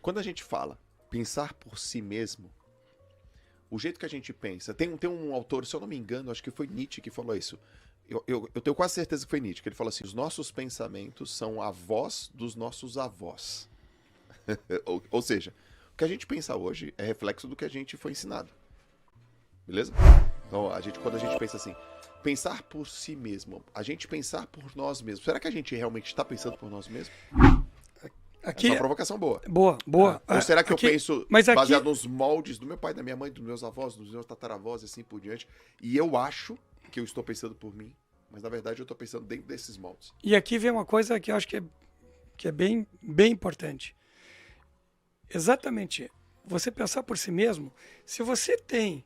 Quando a gente fala pensar por si mesmo, o jeito que a gente pensa... Tem um autor, se eu não me engano, acho que foi Nietzsche que falou isso. Eu tenho quase certeza que foi Nietzsche, que ele falou assim, os nossos pensamentos são a voz dos nossos avós. ou seja, o que a gente pensa hoje é reflexo do que a gente foi ensinado. Beleza? Então, quando a gente pensa assim, pensar por si mesmo, a gente pensar por nós mesmos, será que a gente realmente está pensando por nós mesmos? Aqui, é uma provocação boa. Boa. Ou será que aqui, eu penso baseado nos moldes do meu pai, da minha mãe, dos meus avós, dos meus tataravós e assim por diante, e eu acho que eu estou pensando por mim, mas na verdade eu estou pensando dentro desses moldes. E aqui vem uma coisa que eu acho que é bem, bem importante. Exatamente, você pensar por si mesmo, se você tem...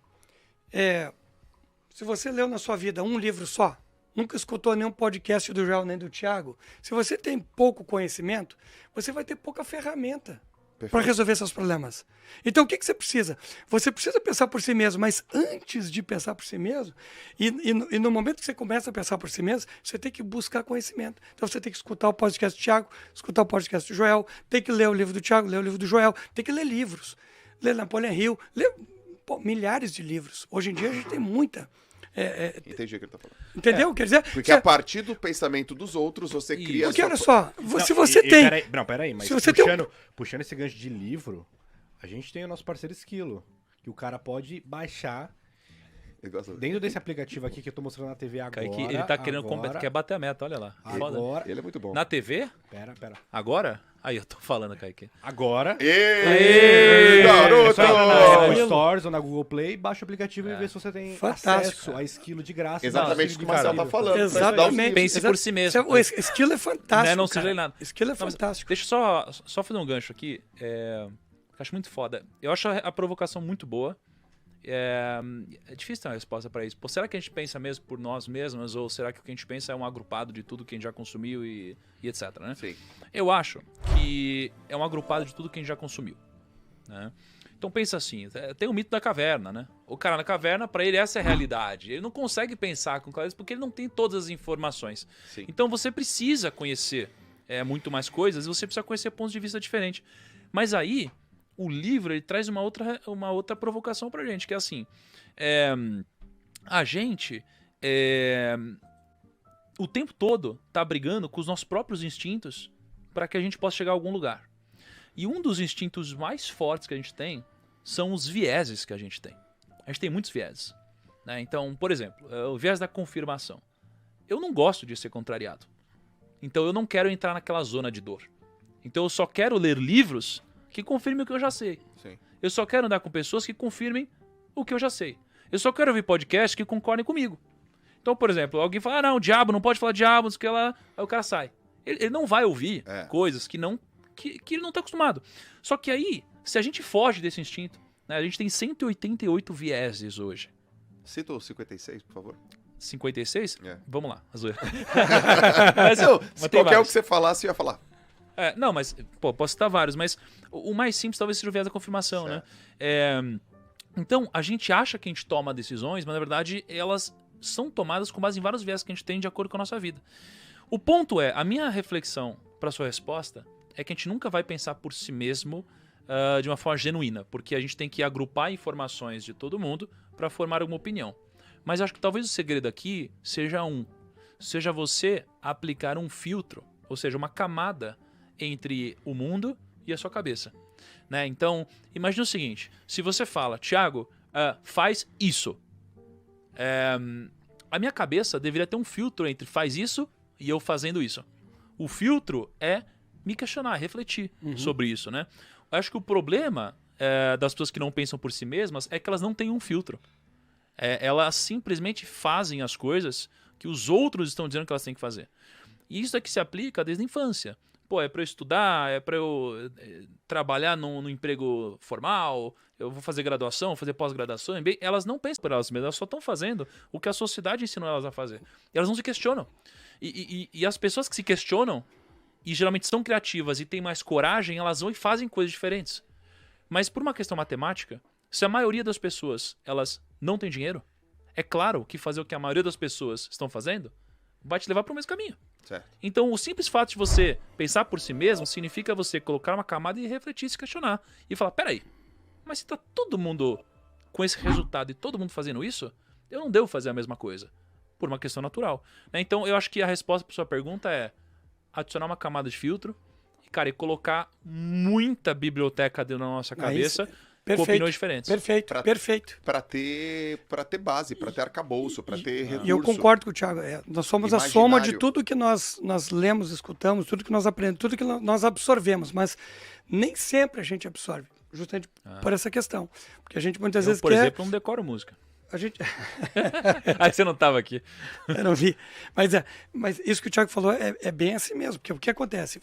se você leu na sua vida um livro só, nunca escutou nenhum podcast do Joel nem do Thiago, se você tem pouco conhecimento, você vai ter pouca ferramenta para resolver seus problemas. Então, o que você precisa? Você precisa pensar por si mesmo, mas antes de pensar por si mesmo, e no momento que você começa a pensar por si mesmo, você tem que buscar conhecimento. Então, você tem que escutar o podcast do Thiago, escutar o podcast do Joel, tem que ler o livro do Thiago, ler o livro do Joel, tem que ler livros, ler Napoleão Hill, ler milhares de livros. Hoje em dia, a gente tem muita... Entendi o que ele tá falando. Entendeu? Quer dizer... Porque a partir do pensamento dos outros, você cria... Porque olha só, se você tem... Peraí, mas se você puxando esse gancho de livro, a gente tem o nosso parceiro Esquilo, que o cara pode baixar dentro desse aplicativo aqui que eu tô mostrando na TV agora. Kaique, ele tá querendo quer bater a meta, olha lá. Agora, ele é muito bom. Na TV? Pera. Agora? Aí, eu tô falando, Kaique. Agora. Garoto! É só entrar na Apple Stores ou na Google Play, baixa o aplicativo e vê se você tem acesso a Esquilo de graça. Exatamente o que o Marcelo tá falando. Exatamente. Pense por si mesmo. O Esquilo é fantástico, Não seja nada. Esquilo é fantástico. Deixa eu só fazer um gancho aqui. Eu acho muito foda. Eu acho a provocação muito boa. É difícil ter uma resposta para isso. Pô, será que a gente pensa mesmo por nós mesmos? Ou será que o que a gente pensa é um agrupado de tudo que a gente já consumiu e etc, né? Sim. Eu acho que é um agrupado de tudo que a gente já consumiu, né? Então pensa assim, tem o mito da caverna, né? O cara na caverna, para ele essa é a realidade. Ele não consegue pensar com clareza porque ele não tem todas as informações. Sim. Então você precisa conhecer muito mais coisas e você precisa conhecer pontos de vista diferentes. Mas aí... o livro ele traz uma outra provocação pra gente, que é assim, a gente o tempo todo tá brigando com os nossos próprios instintos para que a gente possa chegar a algum lugar. E um dos instintos mais fortes que a gente tem são os vieses que a gente tem. A gente tem muitos vieses, né? Então, por exemplo, o viés da confirmação. Eu não gosto de ser contrariado. Então eu não quero entrar naquela zona de dor. Então eu só quero ler livros que confirmem o que eu já sei. Sim. Eu só quero andar com pessoas que confirmem o que eu já sei. Eu só quero ouvir podcasts que concordem comigo. Então, por exemplo, alguém fala, não, diabo, não pode falar diabo, não sei o que lá, aí o cara sai. Ele não vai ouvir coisas que ele não está acostumado. Só que aí, se a gente foge desse instinto, né, a gente tem 188 vieses hoje. Cita o 56, por favor. 56? Vamos lá, a zoeira. Se qualquer um que você falasse, eu ia falar. Não, mas, posso citar vários, mas o mais simples talvez seja o viés da confirmação, certo, né? Então, a gente acha que a gente toma decisões, mas na verdade elas são tomadas com base em vários viés que a gente tem de acordo com a nossa vida. O ponto a minha reflexão para sua resposta é que a gente nunca vai pensar por si mesmo de uma forma genuína, porque a gente tem que agrupar informações de todo mundo para formar uma opinião. Mas eu acho que talvez o segredo aqui seja você aplicar um filtro, ou seja, uma camada entre o mundo e a sua cabeça, né? Então, imagine o seguinte, se você fala, Thiago, faz isso, a minha cabeça deveria ter um filtro entre faz isso e eu fazendo isso. O filtro é me questionar, refletir sobre isso, né? Eu acho que o problema das pessoas que não pensam por si mesmas é que elas não têm um filtro. Elas simplesmente fazem as coisas que os outros estão dizendo que elas têm que fazer. E isso é que se aplica desde a infância. Pô, é para eu estudar, é para eu trabalhar num emprego formal, eu vou fazer graduação, vou fazer pós-graduação. Elas não pensam por elas mesmas, elas só estão fazendo o que a sociedade ensinou elas a fazer. E elas não se questionam. E as pessoas que se questionam, e geralmente são criativas e têm mais coragem, elas vão e fazem coisas diferentes. Mas por uma questão matemática, se a maioria das pessoas elas não tem dinheiro, é claro que fazer o que a maioria das pessoas estão fazendo vai te levar para o mesmo caminho. Certo. Então, o simples fato de você pensar por si mesmo significa você colocar uma camada e refletir, se questionar. E falar, peraí, mas se tá todo mundo com esse resultado e todo mundo fazendo isso, eu não devo fazer a mesma coisa. Por uma questão natural. Né? Então, eu acho que a resposta para sua pergunta é adicionar uma camada de filtro e, cara, e colocar muita biblioteca dentro da nossa cabeça com opiniões diferentes. Perfeito. Para ter base, para ter arcabouço, para ter recurso. E eu concordo com o Thiago. Nós somos a soma de tudo que nós lemos, escutamos, tudo que nós aprendemos, tudo que nós absorvemos, mas nem sempre a gente absorve, justamente por essa questão. Porque a gente muitas vezes por exemplo, não decoro música. A gente... Aí você não estava aqui. Eu não vi. Mas isso que o Thiago falou é bem assim mesmo. Porque o que acontece?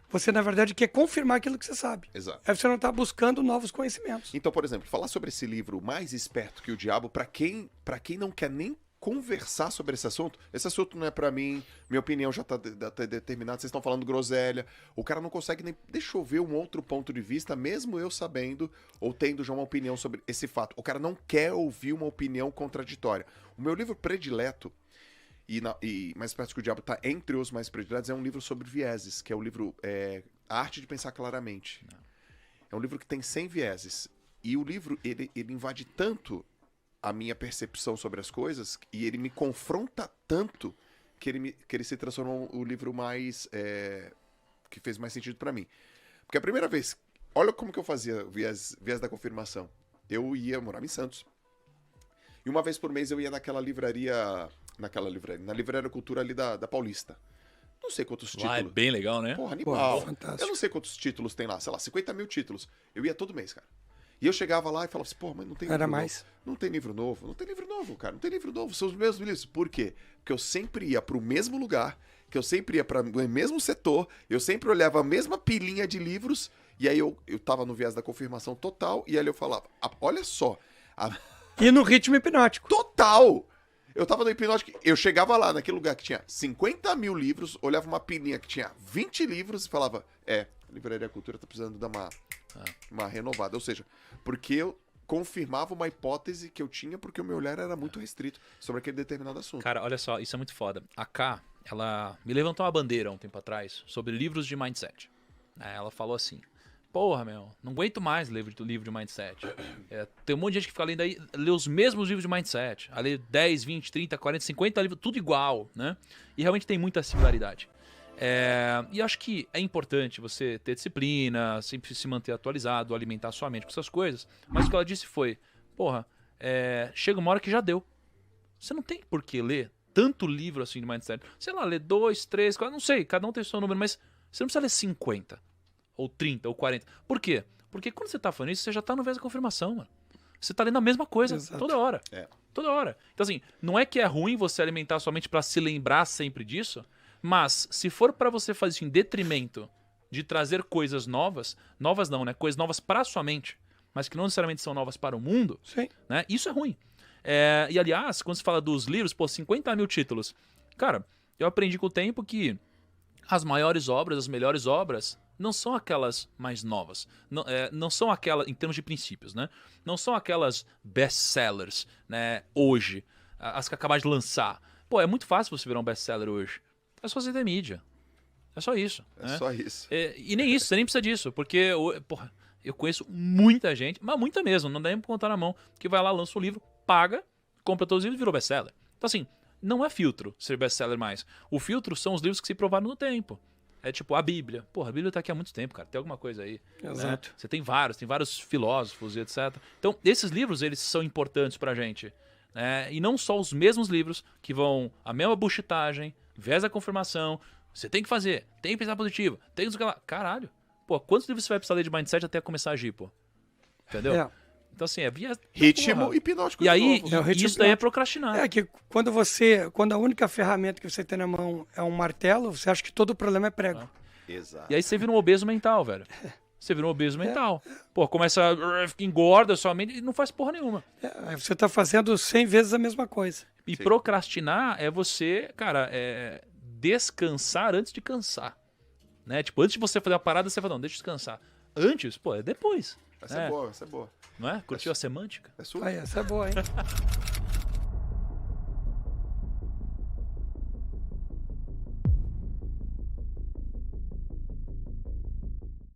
Você, na verdade, quer confirmar aquilo que você sabe. Exato. Aí você não está buscando novos conhecimentos. Então, por exemplo, falar sobre esse livro Mais Esperto que o Diabo, para quem não quer nem conversar sobre esse assunto não é pra mim, minha opinião já tá determinada, vocês estão falando groselha, o cara não consegue nem, deixa eu ver um outro ponto de vista, mesmo eu sabendo ou tendo já uma opinião sobre esse fato. O cara não quer ouvir uma opinião contraditória. O meu livro predileto, e Mais Esperto que o Diabo tá entre os mais prediletos, é um livro sobre vieses, que é o livro A Arte de Pensar Claramente. É um livro que tem 100 vieses. E o livro, ele invade tanto a minha percepção sobre as coisas, e ele me confronta tanto que ele se transformou o livro mais... que fez mais sentido pra mim. Porque a primeira vez... Olha como que eu fazia viés da confirmação. Eu morava em Santos. E uma vez por mês eu ia na Livraria Cultura ali da Paulista. Não sei quantos títulos. É bem legal, né? Porra, animal. Fantástico. Eu não sei quantos títulos tem lá. Sei lá, 50 mil títulos. Eu ia todo mês, cara. E eu chegava lá e falava assim, pô, mas não tem livro novo. Não tem livro novo. Não tem livro novo, cara. Não tem livro novo. São os mesmos livros. Por quê? Porque eu sempre ia pro mesmo lugar, que eu sempre ia para o mesmo setor, eu sempre olhava a mesma pilinha de livros, e aí eu tava no viés da confirmação total, e aí eu falava, olha só. E no ritmo hipnótico. Total! Eu tava no hipnótico, eu chegava lá naquele lugar que tinha 50 mil livros, olhava uma pilinha que tinha 20 livros e falava, a Livraria Cultura tá precisando dar uma renovada. Ou seja, porque eu confirmava uma hipótese que eu tinha porque o meu olhar era muito restrito sobre aquele determinado assunto. Cara, olha só, isso é muito foda. A Ká, ela me levantou uma bandeira um tempo atrás sobre livros de mindset. Ela falou assim, porra, não aguento mais ler livro de mindset. Tem um monte de gente que fica lendo aí, lê os mesmos livros de mindset. A ler 10, 20, 30, 40, 50 livros, tudo igual, né? E realmente tem muita similaridade. E acho que é importante você ter disciplina, sempre se manter atualizado, alimentar sua mente com essas coisas. Mas o que ela disse foi, porra, chega uma hora que já deu. Você não tem por que ler tanto livro assim de mindset. Sei lá, ler 2, 3, 4, não sei, cada um tem o seu número, mas você não precisa ler 50, ou 30, ou 40. Por quê? Porque quando você tá falando isso, você já tá no viés da confirmação, mano. Você tá lendo a mesma coisa. Exato. Toda hora. Toda hora. Então assim, não é que é ruim você alimentar sua mente pra se lembrar sempre disso, mas se for pra você fazer isso em detrimento de trazer coisas novas, novas não, né? Coisas novas pra sua mente, mas que não necessariamente são novas para o mundo, sim, né? Isso é ruim. E aliás, quando se fala dos livros, 50 mil títulos. Cara, eu aprendi com o tempo que as maiores obras, as melhores obras, não são aquelas mais novas. Não são aquelas, em termos de princípios, né? Não são aquelas best-sellers, né? Hoje, as que acabaram de lançar. Pô, é muito fácil você virar um best-seller hoje. É só você ter mídia. É só isso. É só isso. E nem isso, você nem precisa disso. Porque, porra, eu conheço muita gente, mas muita mesmo, não dá nem pra contar na mão, que vai lá, lança um livro, paga, compra todos os livros e virou best-seller. Então assim, não é filtro ser best-seller mais. O filtro são os livros que se provaram no tempo. É tipo a Bíblia. Porra, a Bíblia tá aqui há muito tempo, cara. Tem alguma coisa aí. Exato. Né? Você tem vários filósofos e etc. Então, esses livros, eles são importantes pra gente. Né? E não só os mesmos livros que vão a mesma buchitagem, viés da confirmação. Você tem que fazer, tem que pensar positivo, tem que... Caralho. Pô, quantos livros você vai precisar ler de mindset até começar a agir, pô? Entendeu? Então, assim, é via... Ritmo hipnótico. E aí, isso isso daí é procrastinar. Que quando a única ferramenta que você tem na mão é um martelo, você acha que todo o problema é prego. Exato. E aí você vira um obeso mental, velho. Você vira um obeso mental. Pô, começa a engorda sua mente e não faz porra nenhuma. Aí você tá fazendo 100 vezes a mesma coisa. E procrastinar é você, cara, descansar antes de cansar. Né? Tipo, antes de você fazer a parada, você fala, não, deixa eu descansar. Antes, pô, é depois. Essa é boa, essa é boa. Não é? Curtiu a semântica? É sua? Essa é boa, hein?